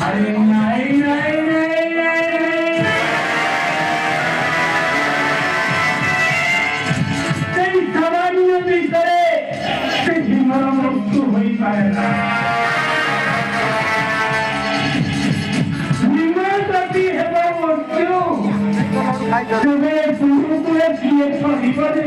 अरे नहीं नहीं नहीं नहीं तेरी सवारियों की तरह तेरी मृत्यु हो ही पाएगा निमंत्रती है वो क्यों तुम्हें गुरु को किए तो विपद